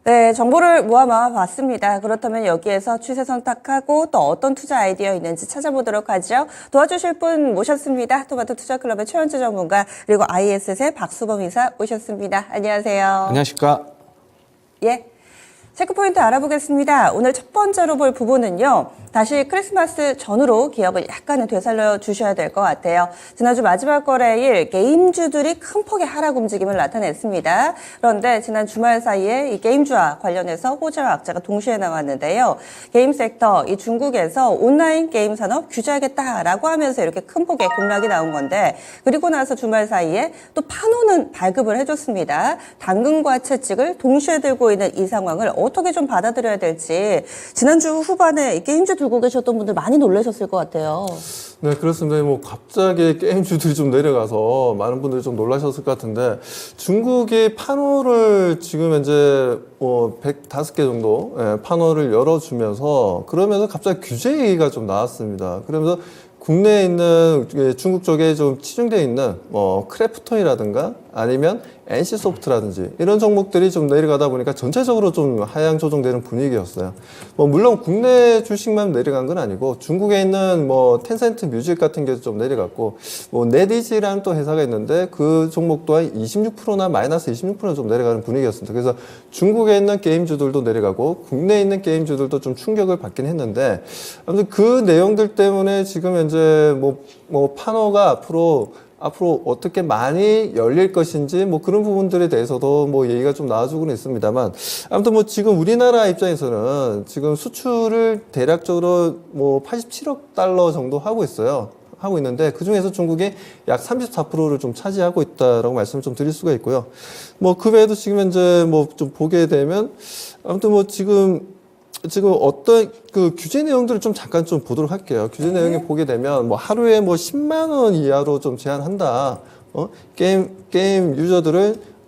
네, 정보를 모아 봤습니다. 그렇다면 여기에서 추세 선택하고 또 어떤 투자 아이디어 있는지 찾아보도록 하죠. 도와주실 분 모셨습니다. 토마토 투자클럽의 최현주 전문가 그리고 IS의 박수범 이사 오셨습니다. 안녕하세요. 안녕하십니까? 예. 체크포인트 알아보겠습니다. 오늘 첫 번째로 볼 부분은요. 다시 크리스마스 전후로 기업을 약간은 되살려 주셔야 될 것 같아요. 지난주 마지막 거래일 게임주들이 큰 폭의 하락 움직임을 나타냈습니다. 그런데 지난 주말 사이에 이 게임주와 관련해서 호재와 악재가 동시에 나왔는데요. 게임 섹터, 이 중국에서 온라인 게임 산업 규제하겠다라고 하면서 이렇게 큰 폭의 급락이 나온 건데 그리고 나서 주말 사이에 또 판호는 발급을 해줬습니다. 당근과 채찍을 동시에 들고 있는 이 상황을 어떻게 좀 받아들여야 될지 지난주 후반에 이 게임주 들고 계셨던 분들 많이 놀라셨을 것 같아요. 네, 그렇습니다. 뭐 갑자기 게임주들이 좀 내려가서 많은 분들이 좀 놀라셨을 것 같은데 중국이 판호를 지금 현재 105개 정도 판호를 열어주면서 그러면서 갑자기 규제 얘기가 좀 나왔습니다. 그러면서 국내에 있는 중국 쪽에 좀 치중되어 있는 크래프톤이라든가 아니면 NC소프트라든지 이런 종목들이 좀 내려가다 보니까 전체적으로 좀 하향 조정되는 분위기였어요. 물론 국내 주식만 내려간 건 아니고 중국에 있는 텐센트 뮤직 같은 게 좀 내려갔고 넷이지라는 또 회사가 있는데 그 종목 또한 26%나 마이너스 26% 좀 내려가는 분위기였습니다. 그래서 중국에 있는 게임주들도 내려가고 국내에 있는 게임주들도 좀 충격을 받긴 했는데 아무튼 그 내용들 때문에 지금 현재 판호가 앞으로 어떻게 많이 열릴 것인지 그런 부분들에 대해서도 얘기가 좀 나와주고는 있습니다만 아무튼 지금 우리나라 입장에서는 지금 수출을 대략적으로 87억 달러 정도 하고 있는데 그 중에서 중국이 약 34%를 좀 차지하고 있다라고 말씀을 좀 드릴 수가 있고요. 그 외에도 지금 현재 좀 보게 되면 아무튼 지금 어떤 그 규제 내용들을 좀 잠깐 좀 보도록 할게요. 규제 내용에 보게 되면 하루에 10만 원 이하로 좀 제한한다. 게임 유저들을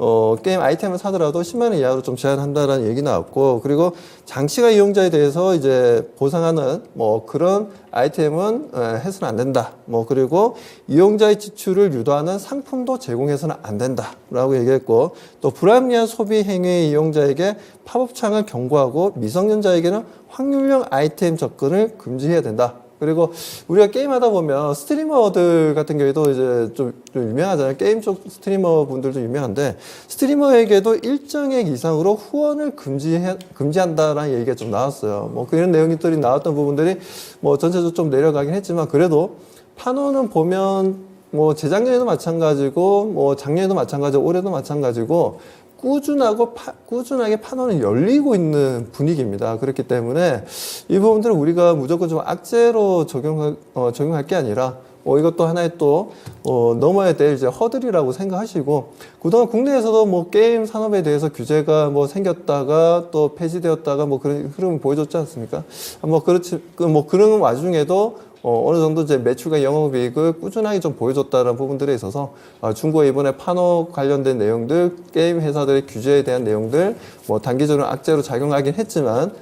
게임 아이템을 사더라도 10만 원 이하로 좀 제한한다라는 얘기 나왔고 그리고 장치가 이용자에 대해서 이제 보상하는 그런 아이템은 해서는 안 된다. 그리고 이용자의 지출을 유도하는 상품도 제공해서는 안 된다라고 얘기했고 또 불합리한 소비 행위 이용자에게 팝업창을 경고하고 미성년자에게는 확률형 아이템 접근을 금지해야 된다. 그리고 우리가 게임하다 보면 스트리머들 같은 경우에도 이제 좀 유명하잖아요. 게임 쪽 스트리머 분들도 유명한데 스트리머에게도 일정액 이상으로 후원을 금지한다라는 얘기가 좀 나왔어요. 그런 내용들이 나왔던 부분들이 전체적으로 좀 내려가긴 했지만 그래도 판호는 보면 재작년에도 마찬가지고 작년에도 마찬가지고 올해도 마찬가지고 꾸준하게 판호는 열리고 있는 분위기입니다. 그렇기 때문에 이 부분들은 우리가 무조건 좀 악재로 적용할 게 아니라 이것도 하나의 또 넘어야 될 이제 허들이라고 생각하시고 그동안 국내에서도 게임 산업에 대해서 규제가 생겼다가 또 폐지되었다가 그런 흐름을 보여줬지 않습니까? 그렇지 그런 와중에도 어느 정도 이제 매출과 영업이익을 꾸준하게 좀 보여줬다는 부분들에 있어서 중국의 이번에 판호 관련된 내용들, 게임 회사들의 규제에 대한 내용들, 단기적으로 악재로 작용하긴 했지만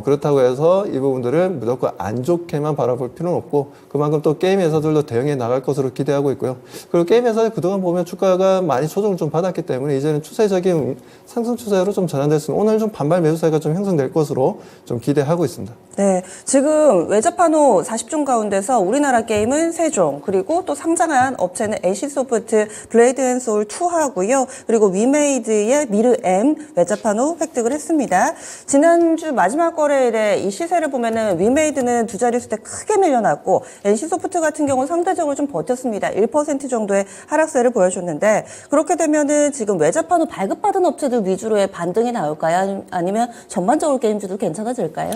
그렇다고 해서 이 부분들을 무조건 안 좋게만 바라볼 필요는 없고 그만큼 또 게임 회사들도 대응해 나갈 것으로 기대하고 있고요. 그리고 게임 회사들 그동안 보면 주가가 많이 조정을 좀 받았기 때문에 이제는 추세적인 상승 추세로 좀 전환될 수 있는 오늘 좀 반발 매수세가 좀 형성될 것으로 좀 기대하고 있습니다. 네, 지금 외자 판호 40종 가운데서 우리나라 게임은 3종, 그리고 또 상장한 업체는 NC소프트, 블레이드앤소울 2하고요. 그리고 위메이드의 미르M 외자 판호 획득을 했습니다. 지난주 마지막 거래일에 이 시세를 보면은 위메이드는 두 자릿수 대 크게 밀려났고 NC소프트 같은 경우는 상대적으로 좀 버텼습니다. 1% 정도의 하락세를 보여줬는데 그렇게 되면은 지금 외자 판호 발급받은 업체들 위주로의 반등이 나올까요? 아니면 전반적으로 게임주도 괜찮아질까요?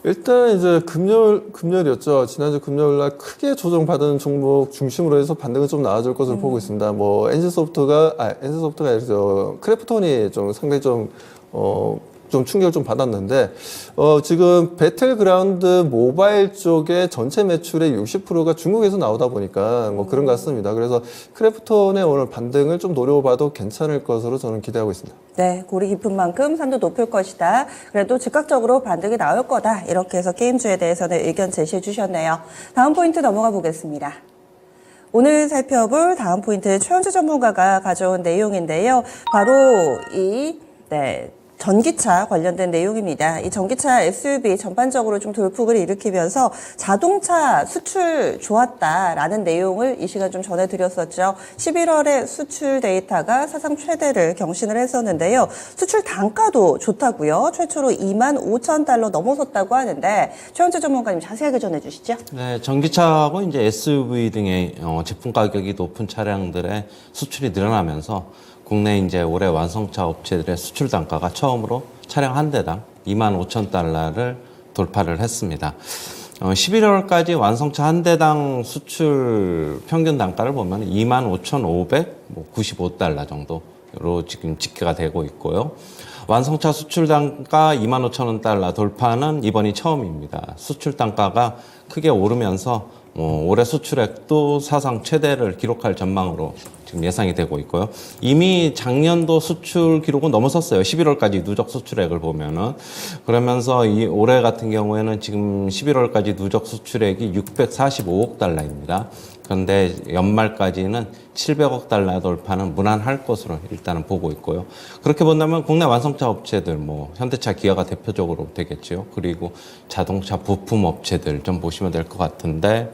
일단 이제 금요일이었죠. 지난주 금요일 날 크게 조정받은 종목 중심으로 해서 반등은 좀 나아질 것으로 보고 있습니다. NC소프트가 아니죠. 크래프톤이 좀 상당히 좀 충격을 좀 받았는데, 지금 배틀그라운드 모바일 쪽의 전체 매출의 60%가 중국에서 나오다 보니까 그런 것 같습니다. 그래서 크래프톤의 오늘 반등을 좀 노려봐도 괜찮을 것으로 저는 기대하고 있습니다. 네, 골이 깊은 만큼 산도 높을 것이다. 그래도 즉각적으로 반등이 나올 거다. 이렇게 해서 게임주에 대해서는 의견 제시해 주셨네요. 다음 포인트 넘어가 보겠습니다. 오늘 살펴볼 다음 포인트 최현주 전문가가 가져온 내용인데요. 바로 전기차 관련된 내용입니다. 이 전기차 SUV 전반적으로 좀 돌풍을 일으키면서 자동차 수출 좋았다라는 내용을 이 시간 좀 전해드렸었죠. 11월에 수출 데이터가 사상 최대를 경신을 했었는데요. 수출 단가도 좋다고요. 최초로 25,000달러 넘어섰다고 하는데 최현재 전문가님 자세하게 전해주시죠. 네, 전기차하고 이제 SUV 등의 제품 가격이 높은 차량들의 수출이 늘어나면서 국내 이제 올해 완성차 업체들의 수출 단가가 처음으로 차량 한 대당 25,000달러를 돌파를 했습니다. 11월까지 완성차 한 대당 수출 평균 단가를 보면 25,595달러 정도로 지금 집계가 되고 있고요. 완성차 수출 단가 25,000달러 돌파는 이번이 처음입니다. 수출 단가가 크게 오르면서 올해 수출액도 사상 최대를 기록할 전망으로 지금 예상이 되고 있고요. 이미 작년도 수출 기록은 넘어섰어요. 11월까지 누적 수출액을 보면은. 그러면서 이 올해 같은 경우에는 지금 11월까지 누적 수출액이 645억 달러입니다. 그런데 연말까지는 700억 달러 돌파는 무난할 것으로 일단은 보고 있고요. 그렇게 본다면 국내 완성차 업체들, 현대차, 기아가 대표적으로 되겠죠. 그리고 자동차 부품 업체들 좀 보시면 될 것 같은데,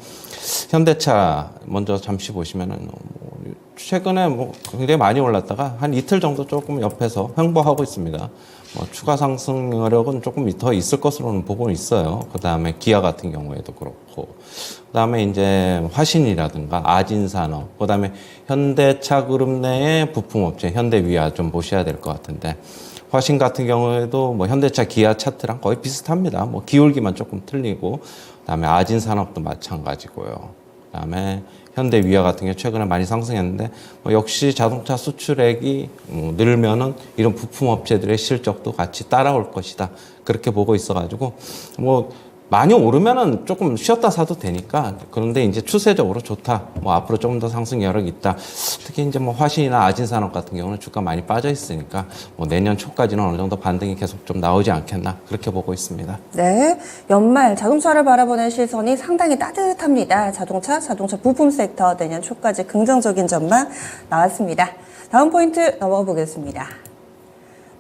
현대차 먼저 잠시 보시면은 최근에 굉장히 많이 올랐다가 한 이틀 정도 조금 옆에서 횡보하고 있습니다. 추가 상승력은 조금 더 있을 것으로는 보고 있어요. 그 다음에 기아 같은 경우에도 그렇고, 그 다음에 이제 화신이라든가 아진산업, 그 다음에 현대차 그룹 내의 부품업체 현대위아 좀 보셔야 될 것 같은데, 화신 같은 경우에도 현대차 기아 차트랑 거의 비슷합니다. 기울기만 조금 틀리고, 그 다음에 아진산업도 마찬가지고요. 그 다음에 현대위아 같은 게 최근에 많이 상승했는데 역시 자동차 수출액이 늘면은 이런 부품 업체들의 실적도 같이 따라올 것이다. 그렇게 보고 있어가지고 많이 오르면은 조금 쉬었다 사도 되니까. 그런데 이제 추세적으로 좋다. 앞으로 조금 더 상승 여력이 있다. 특히 이제 화신이나 아진산업 같은 경우는 주가 많이 빠져 있으니까 내년 초까지는 어느 정도 반등이 계속 좀 나오지 않겠나. 그렇게 보고 있습니다. 네. 연말 자동차를 바라보는 시선이 상당히 따뜻합니다. 자동차 부품 섹터 내년 초까지 긍정적인 전망 나왔습니다. 다음 포인트 넘어가 보겠습니다.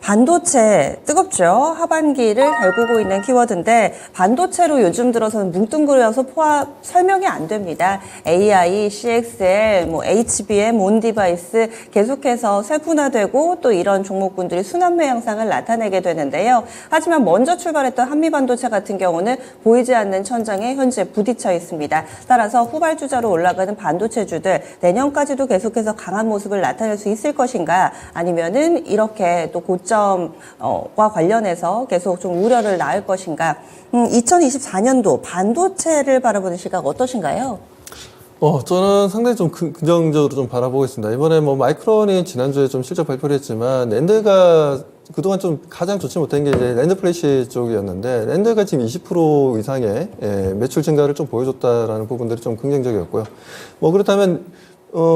반도체 뜨겁죠. 하반기를 달구고 있는 키워드인데 반도체로 요즘 들어서는 뭉뚱그려서 포함 설명이 안 됩니다. AI, CXL, HBM, 온디바이스 계속해서 세분화되고 또 이런 종목군들이 순환매 양상을 나타내게 되는데요. 하지만 먼저 출발했던 한미반도체 같은 경우는 보이지 않는 천장에 현재 부딪혀 있습니다. 따라서 후발주자로 올라가는 반도체주들 내년까지도 계속해서 강한 모습을 나타낼 수 있을 것인가, 아니면은 이렇게 또 고점 과 관련해서 계속 좀 우려를 낳을 것인가. 2024년도 반도체를 바라보는 시각 어떠신가요? 저는 상당히 좀 긍정적으로 좀 바라보고 있습니다. 이번에 마이크론이 지난주에 좀 실적 발표를 했지만, 랜드가 그동안 좀 가장 좋지 못한 게 이제 랜드 플래시 쪽이었는데, 랜드가 지금 20% 이상의 매출 증가를 좀 보여줬다라는 부분들이 좀 긍정적이었고요. 그렇다면,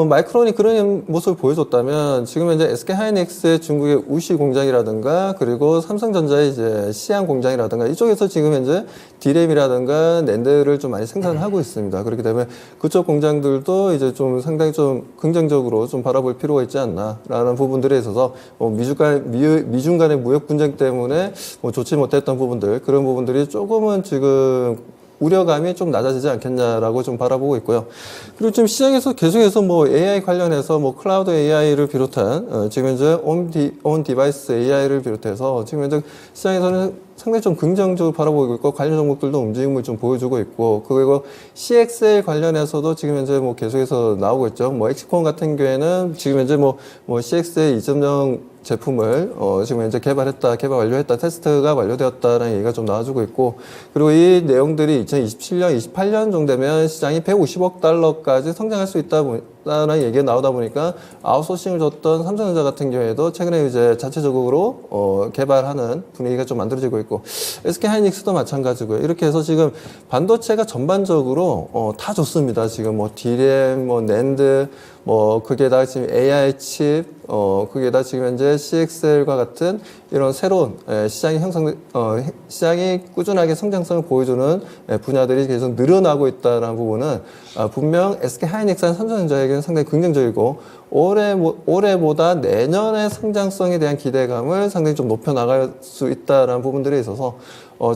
마이크론이 그런 모습을 보여줬다면 지금 현재 SK 하이닉스의 중국의 우시 공장이라든가 그리고 삼성전자의 이제 시안 공장이라든가 이쪽에서 지금 현재 디램이라든가 낸드를 좀 많이 생산을 하고 있습니다. 그렇기 때문에 그쪽 공장들도 이제 좀 상당히 좀 긍정적으로 좀 바라볼 필요가 있지 않나라는 부분들에 있어서 미중 간의 무역 분쟁 때문에 좋지 못했던 부분들, 그런 부분들이 조금은 지금 우려감이 좀 낮아지지 않겠냐라고 좀 바라보고 있고요. 그리고 지금 시장에서 계속해서 AI 관련해서 클라우드 AI를 비롯한 지금 현재 온 디바이스 AI를 비롯해서 지금 현재 시장에서는 상당히 좀 긍정적으로 바라보고 있고 관련 종목들도 움직임을 좀 보여주고 있고, 그리고 CXL 관련해서도 지금 현재 계속해서 나오고 있죠. 엑시콘 같은 경우에는 지금 현재 CXL 2.0 제품을 지금 현재 개발 완료했다, 테스트가 완료되었다는 얘기가 좀 나와주고 있고, 그리고 이 내용들이 2027년, 28년 정도 되면 시장이 150억 달러까지 성장할 수 있다는 얘기가 나오다 보니까 아웃소싱을 줬던 삼성전자 같은 경우에도 최근에 이제 자체적으로 개발하는 분위기가 좀 만들어지고 있고, SK 하이닉스도 마찬가지고요. 이렇게 해서 지금 반도체가 전반적으로 다 좋습니다. 지금 디램, 낸드, 그게다 지금 AI 칩, 그게다 지금 현재 CXL과 같은 이런 새로운 시장이 꾸준하게 성장성을 보여주는 분야들이 계속 늘어나고 있다는 부분은 분명 SK 하이닉스와 삼성전자에게는 상당히 긍정적이고, 올해보다 내년의 성장성에 대한 기대감을 상당히 좀 높여 나갈 수 있다라는 부분들에 있어서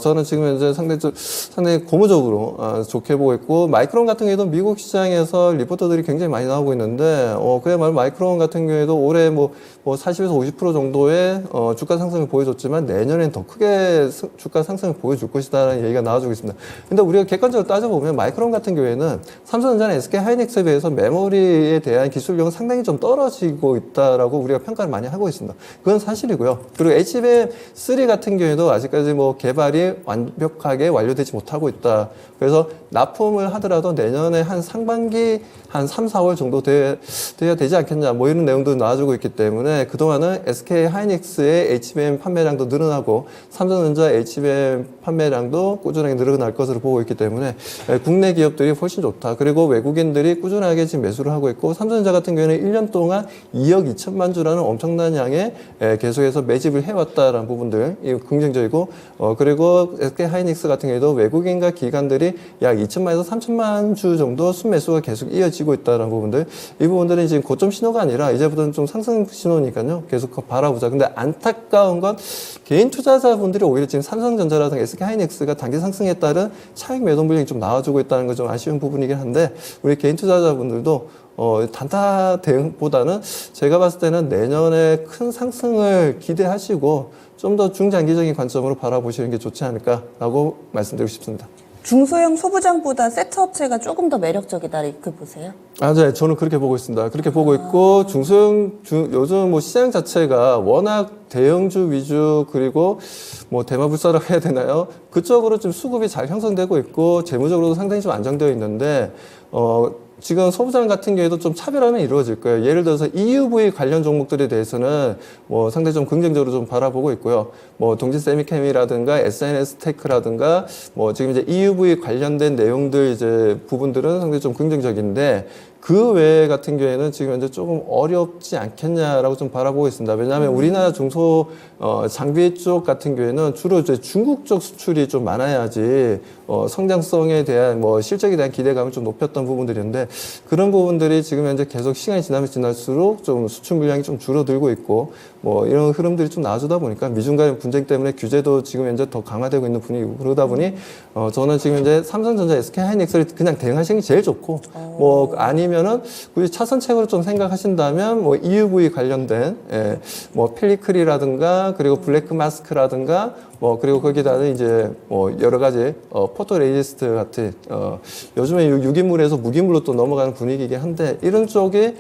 저는 지금 현재 상당히 고무적으로 좋게 보고 있고, 마이크론 같은 경우에도 미국 시장에서 리포터들이 굉장히 많이 나오고 있는데 그야말로 마이크론 같은 경우에도 올해 뭐 40에서 50% 정도의 주가 상승을 보여줬지만 내년엔 더 크게 주가 상승을 보여줄 것이다라는 얘기가 나와주고 있습니다. 근데 우리가 객관적으로 따져보면 마이크론 같은 경우에는 삼성전자나 SK 하이닉스에 비해서 메모리에 대한 기술력은 상당히 좀 떨어지고 있다라고 우리가 평가를 많이 하고 있습니다. 그건 사실이고요. 그리고 HBM3 같은 경우에도 아직까지 뭐 개발이 완벽하게 완료되지 못하고 있다. 그래서 납품을 하더라도 내년에 한 상반기 한 3, 4월 정도 돼야 되지 않겠냐, 뭐 이런 내용도 나와주고 있기 때문에 그동안은 SK 하이닉스의 HBM 판매량도 늘어나고 삼성전자 HBM 판매량도 꾸준하게 늘어날 것으로 보고 있기 때문에 국내 기업들이 훨씬 좋다. 그리고 외국인들이 꾸준하게 지금 매수를 하고 있고, 삼성전자 같은 경우에는 1년 동안 2억 2천만 주라는 엄청난 양의 계속해서 매집을 해왔다라는 부분들, 이 긍정적이고, 그리고 SK 하이닉스 같은 경우에도 외국인과 기관들이 약 2천만에서 3천만 주 정도 순매수가 계속 이어지고 있다는 부분들, 이 부분들은 지금 고점 신호가 아니라 이제부터는 좀 상승 신호니까요. 계속 바라보자. 근데 안타까운 건 개인 투자자분들이 오히려 지금 삼성전자라든가 SK 하이닉스가 단기 상승에 따른 차익 매도 물량이 좀 나와주고 있다는 건 좀 아쉬운 부분이긴 한데, 우리 개인 투자자분들도 단타 대응보다는 제가 봤을 때는 내년에 큰 상승을 기대하시고 좀 더 중장기적인 관점으로 바라보시는 게 좋지 않을까라고 말씀드리고 싶습니다. 중소형 소부장보다 세트 업체가 조금 더 매력적이다 이렇게 보세요? 네, 저는 그렇게 보고 있습니다. 그렇게 보고 있고, 요즘 뭐 시장 자체가 워낙 대형주 위주, 그리고 뭐 대마불사라고 해야 되나요? 그쪽으로 좀 수급이 잘 형성되고 있고, 재무적으로도 상당히 좀 안정되어 있는데, 지금 소부장 같은 경우에도 좀 차별화는 이루어질 거예요. 예를 들어서 EUV 관련 종목들에 대해서는 뭐 상당히 좀 긍정적으로 좀 바라보고 있고요. 뭐 동진 세미캠이라든가 SNS 테크라든가 뭐 지금 이제 EUV 관련된 내용들 이제 부분들은 상당히 좀 긍정적인데, 그 외 같은 경우에는 지금 현재 조금 어렵지 않겠냐라고 좀 바라보고 있습니다. 왜냐하면 우리나라 중소 장비 쪽 같은 경우에는 주로 이제 중국 쪽 수출이 좀 많아야지 성장성에 대한 뭐 실적에 대한 기대감을 좀 높였던 부분들인데, 그런 부분들이 지금 현재 계속 시간이 지나면 지날수록 좀 수출 물량이 좀 줄어들고 있고, 뭐 이런 흐름들이 좀 나아지다 보니까 미중 간의 분쟁 때문에 규제도 지금 현재 더 강화되고 있는 분위기고, 그러다 보니 저는 지금 현재 삼성전자, SK 하이닉스를 그냥 대응하시는 게 제일 좋고, 뭐 아니면은 굳이 차선책으로 좀 생각하신다면 뭐 EUV 관련된 뭐 펠리클이라든가 그리고 블랙 마스크라든가 뭐 그리고 거기다가 이제 뭐 여러 가지 포토레지스트 같은 요즘에 유기물에서 무기물로 또 넘어가는 분위기이긴 한데, 이런 쪽에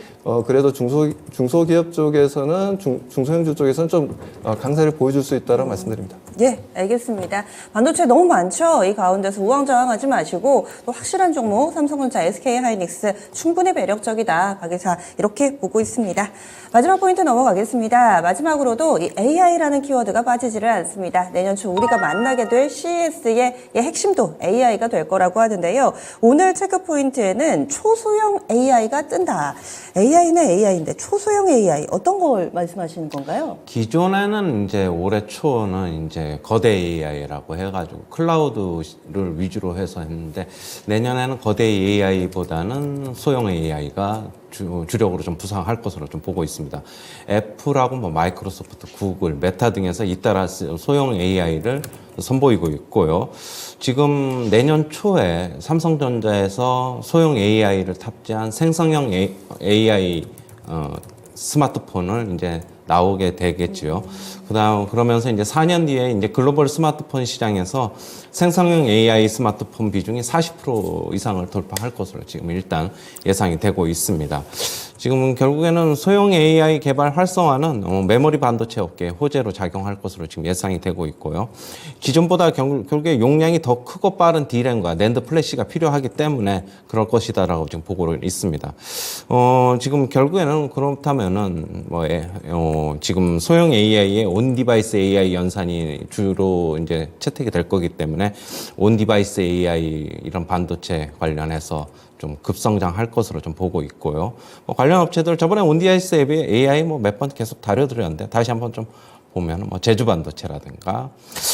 그래도 중소기업 쪽에서는 중소형주 쪽에서는 좀 강세를 보여줄 수 있다라고 말씀드립니다. 예, 알겠습니다. 반도체 너무 많죠? 이 가운데서 우왕좌왕하지 마시고 또 확실한 종목 삼성전자, SK 하이닉스 충분히 매력적이다. 박이사 이렇게 보고 있습니다. 마지막 포인트 넘어가겠습니다. 마지막으로도 이 AI라는 키워드가 빠지지를 않습니다. 내년 초 우리가 만나게 될 CES의 핵심도 AI가 될 거라고 하는데요. 오늘 체크 포인트에는 초소형 AI가 뜬다. AI는 AI인데 초소형 AI 어떤 걸 말씀하시는 건가요? 기존에는 이제 올해 초는 이제 거대 AI라고 해가지고 클라우드를 위주로 해서 했는데, 내년에는 거대 AI보다는 소형 AI가 주력으로 좀 부상할 것으로 좀 보고 있습니다. 애플하고 뭐 마이크로소프트, 구글, 메타 등에서 잇따라 소형 AI를 선보이고 있고요. 지금 내년 초에 삼성전자에서 소형 AI를 탑재한 생성형 AI 스마트폰을 이제 나오게 되겠지요. 그러면서 이제 4년 뒤에 이제 글로벌 스마트폰 시장에서 생성형 AI 스마트폰 비중이 40% 이상을 돌파할 것으로 지금 일단 예상이 되고 있습니다. 지금 결국에는 소형 AI 개발 활성화는 메모리 반도체 업계에 호재로 작용할 것으로 지금 예상이 되고 있고요. 기존보다 결국에 용량이 더 크고 빠른 D램과 낸드 플래시가 필요하기 때문에 그럴 것이다라고 지금 보고 있습니다. 지금 결국에는 그렇다면은 지금 소형 AI의 온 디바이스 AI 연산이 주로 이제 채택이 될 거기 때문에 온 디바이스 AI 이런 반도체 관련해서 좀 급성장할 것으로 좀 보고 있고요. 관련 업체들 저번에 온 디바이스 AI 몇 번 계속 다뤄드렸는데 다시 한번 좀 보면 제주 반도체라든가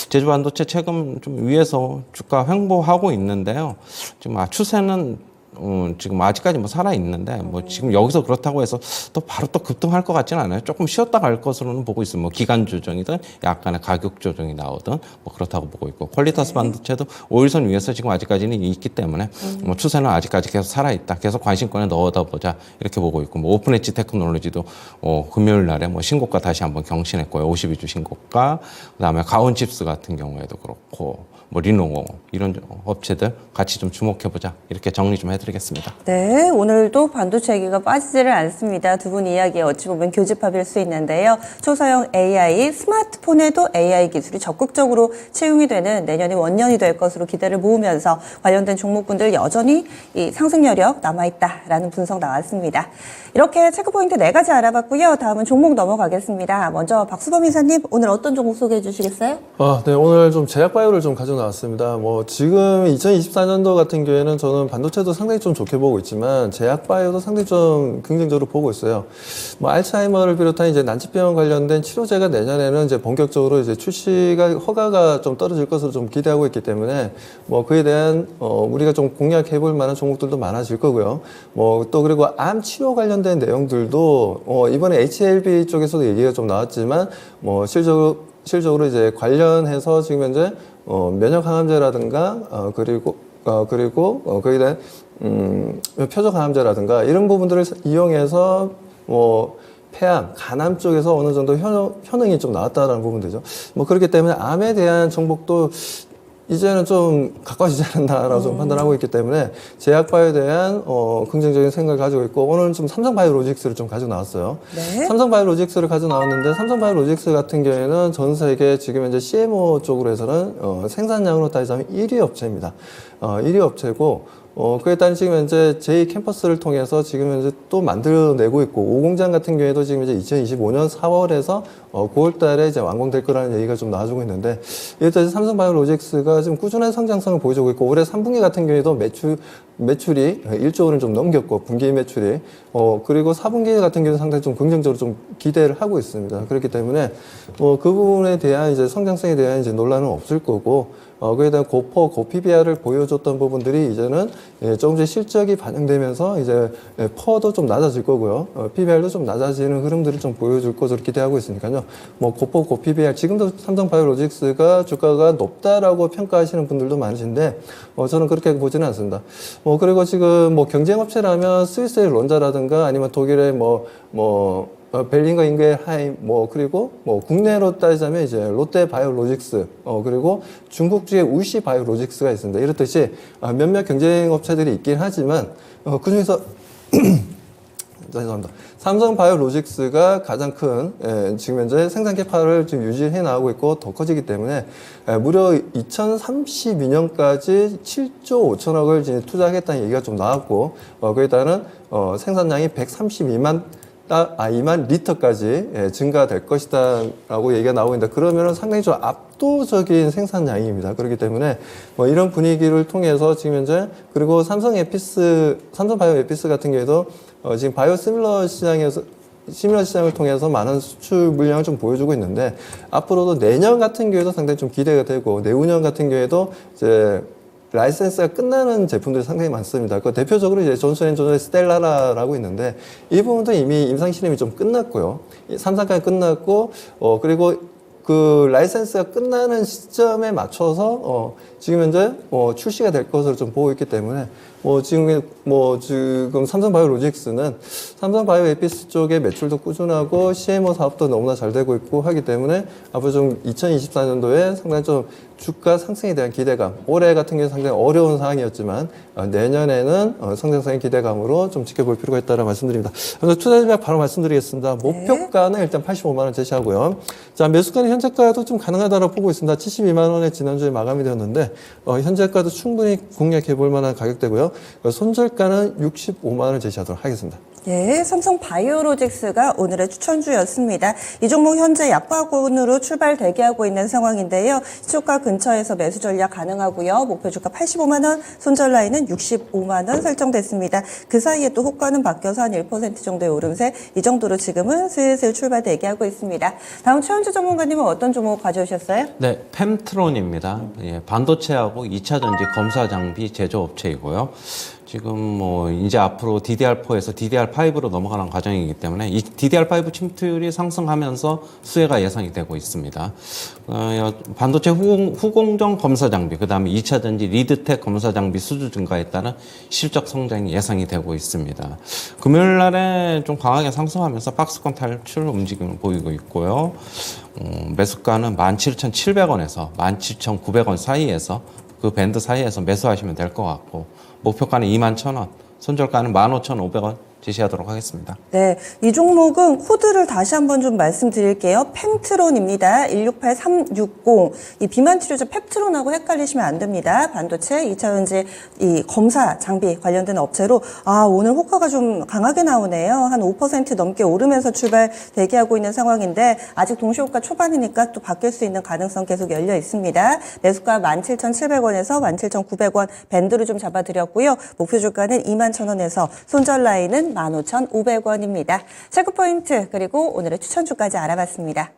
제주 반도체 최근 좀 위에서 주가 횡보하고 있는데요. 지금 추세는 지금 아직까지 뭐 살아 있는데 뭐 지금 여기서 그렇다고 해서 또 바로 또 급등할 것 같지는 않아요. 조금 쉬었다 갈 것으로는 보고 있습니다. 뭐 기간 조정이든 약간의 가격 조정이 나오든 뭐 그렇다고 보고 있고 퀄리터스 반도체도 5일선 위에서 지금 아직까지는 있기 때문에 뭐 추세는 아직까지 계속 살아 있다. 계속 관심권에 넣어다 보자 이렇게 보고 있고 뭐 오픈 엣지 테크놀로지도 금요일 날에 뭐 신고가 다시 한번 경신했고요. 52주 신고가. 그다음에 가온칩스 같은 경우에도 그렇고. 뭐 리노고 이런 업체들 같이 좀 주목해보자 이렇게 정리 좀 해드리겠습니다. 네, 오늘도 반도체 얘기가 빠지지를 않습니다. 두 분 이야기에 어찌 보면 교집합일 수 있는데요. 초소형 AI, 스마트폰에도 AI 기술이 적극적으로 채용이 되는 내년이 원년이 될 것으로 기대를 모으면서 관련된 종목군들 여전히 이 상승 여력 남아있다라는 분석 나왔습니다. 이렇게 체크포인트 4가지 알아봤고요. 다음은 종목 넘어가겠습니다. 먼저 박수범 이사님, 오늘 어떤 종목 소개해 주시겠어요? 네, 오늘 좀 제약바이오를 좀 가져나왔습니다. 뭐, 지금 2024년도 같은 경우에는 저는 반도체도 상당히 좀 좋게 보고 있지만, 제약바이오도 상당히 좀 긍정적으로 보고 있어요. 뭐, 알츠하이머를 비롯한 이제 난치병 관련된 치료제가 내년에는 이제 본격적으로 이제 출시가, 허가가 좀 떨어질 것으로 좀 기대하고 있기 때문에, 뭐, 그에 대한, 우리가 좀 공략해 볼 만한 종목들도 많아질 거고요. 뭐, 또 그리고 암 치료 관련된 내용들도, 이번에 HLB 쪽에서도 얘기가 좀 나왔지만, 뭐, 실적으로 이제 관련해서 지금 현재 면역 항암제라든가 그리고 거기에 대한 표적 항암제라든가 이런 부분들을 이용해서 뭐 폐암, 간암 쪽에서 어느 정도 효능이 좀 나왔다라는 부분들이죠. 뭐 그렇기 때문에 암에 대한 정보도 이제는 좀 가까워지지 않았나라고 좀 판단하고 있기 때문에 제약바이오에 대한 긍정적인 생각을 가지고 있고 오늘은 좀 삼성바이오로직스를 좀 가지고 나왔어요. 네. 삼성바이오로직스를 가지고 나왔는데 삼성바이오로직스 같은 경우에는 전 세계 지금 현재 CMO 쪽으로 해서는 생산량으로 따지자면 1위 업체입니다. 1위 업체고 그에 따른 지금 현재 제2 캠퍼스를 통해서 지금 현재 또 만들어내고 있고, 5공장 같은 경우에도 지금 이제 2025년 4월에서 9월 달에 이제 완공될 거라는 얘기가 좀 나와주고 있는데, 이에 따라서 삼성바이오로직스가 지금 꾸준한 성장성을 보여주고 있고, 올해 3분기 같은 경우에도 매출이 1조 원을 좀 넘겼고, 분기 매출이, 그리고 4분기 같은 경우는 상당히 좀 긍정적으로 좀 기대를 하고 있습니다. 그렇기 때문에, 그 부분에 대한 이제 성장성에 대한 이제 논란은 없을 거고, 그에 대한 고PBR을 보여줬던 부분들이 이제는 조금씩 실적이 반영되면서 이제 퍼도 좀 낮아질 거고요. PBR도 좀 낮아지는 흐름들을 좀 보여줄 것으로 기대하고 있으니까요. 뭐 고PBR 지금도 삼성바이오로직스가 주가가 높다라고 평가하시는 분들도 많으신데 저는 그렇게 보지는 않습니다. 그리고 지금 뭐 경쟁업체라면 스위스의 론자라든가 아니면 독일의 벨링거 인겔하임, 그리고 국내로 따지자면 이제 롯데바이오로직스, 그리고 중국주의 우시바이오로직스가 있습니다. 이렇듯이 몇몇 경쟁업체들이 있긴 하지만, 그 중에서, 죄송합니다. 삼성바이오로직스가 가장 큰, 지금 현재 생산 캐파를 지금 유지해 나가고 있고 더 커지기 때문에, 무려 2032년까지 7조 5천억을 이제 투자하겠다는 얘기가 좀 나왔고, 그에 따른, 생산량이 2만 리터까지 증가될 것이다 라고 얘기가 나오고 있는데 그러면은 상당히 좀 압도적인 생산량입니다. 그렇기 때문에 이런 분위기를 통해서 지금 현재 그리고 삼성바이오 에피스 같은 경우에도 지금 바이오시밀러 시장을 통해서 많은 수출 물량을 좀 보여주고 있는데 앞으로도 내년 같은 경우에도 상당히 좀 기대가 되고 내후년 같은 경우에도 이제 라이센스가 끝나는 제품들이 상당히 많습니다. 그 대표적으로 이제 존슨앤존슨의 스텔라라라고 있는데 이 부분도 이미 임상 실험이 좀 끝났고요. 3상까지 끝났고 그리고 그 라이센스가 끝나는 시점에 맞춰서 지금 현재 출시가 될 것으로 좀 보고 있기 때문에 지금 삼성바이오로직스는 삼성바이오 에피스 쪽의 매출도 꾸준하고 CMO 사업도 너무나 잘 되고 있고 하기 때문에 앞으로 좀 2024년도에 상당히 좀 주가 상승에 대한 기대감, 올해 같은 경우는 상당히 어려운 상황이었지만 내년에는 성장성의 기대감으로 좀 지켜볼 필요가 있다는 말씀드립니다. 그래서 투자 전략 바로 말씀드리겠습니다. 목표가는 일단 85만 원 제시하고요. 자, 매수가는 현재가도 좀 가능하다고 보고 있습니다. 72만 원에 지난주에 마감이 되었는데 현재가도 충분히 공략해 볼 만한 가격대고요. 손절가는 65만 원을 제시하도록 하겠습니다. 예, 삼성바이오로직스가 오늘의 추천주였습니다. 이 종목 현재 약과군으로 출발 대기하고 있는 상황인데요. 시초가 근처에서 매수 전략 가능하고요. 목표 주가 85만 원, 손절 라인은 65만 원 설정됐습니다. 그 사이에 또 호가는 바뀌어서 한 1% 정도의 오름세, 이 정도로 지금은 슬슬 출발 대기하고 있습니다. 다음 최현주 전문가님은 어떤 종목 가져오셨어요? 네, 펨트론입니다. 반도체하고 2차 전지 검사 장비 제조업체이고요. 지금 뭐 이제 앞으로 DDR4에서 DDR5로 넘어가는 과정이기 때문에 이 DDR5 침투율이 상승하면서 수혜가 예상이 되고 있습니다. 반도체 후공정 검사 장비, 그다음에 2차 전지 리드텍 검사 장비 수주 증가에 따른 실적 성장이 예상이 되고 있습니다. 금요일 날에 좀 강하게 상승하면서 박스권 탈출 움직임을 보이고 있고요. 매수가는 17,700원에서 17,900원 사이에서 그 밴드 사이에서 매수하시면 될 것 같고 목표가는 21,000원, 손절가는 15,500원 제시하도록 하겠습니다. 네, 이 종목은 코드를 다시 한번 좀 말씀드릴게요. 펜트론입니다. 168360. 이 비만 치료제 펩트론하고 헷갈리시면 안 됩니다. 반도체, 2차 전지 이 검사 장비 관련된 업체로 오늘 호가가 좀 강하게 나오네요. 한 5% 넘게 오르면서 출발 대기하고 있는 상황인데 아직 동시호가 초반이니까 또 바뀔 수 있는 가능성 계속 열려 있습니다. 매수가 17,700원에서 17,900원 밴드로 좀 잡아드렸고요. 목표 주가는 21,000원에서 손절 라인은 15,500원입니다. 체크포인트 그리고 오늘의 추천주까지 알아봤습니다.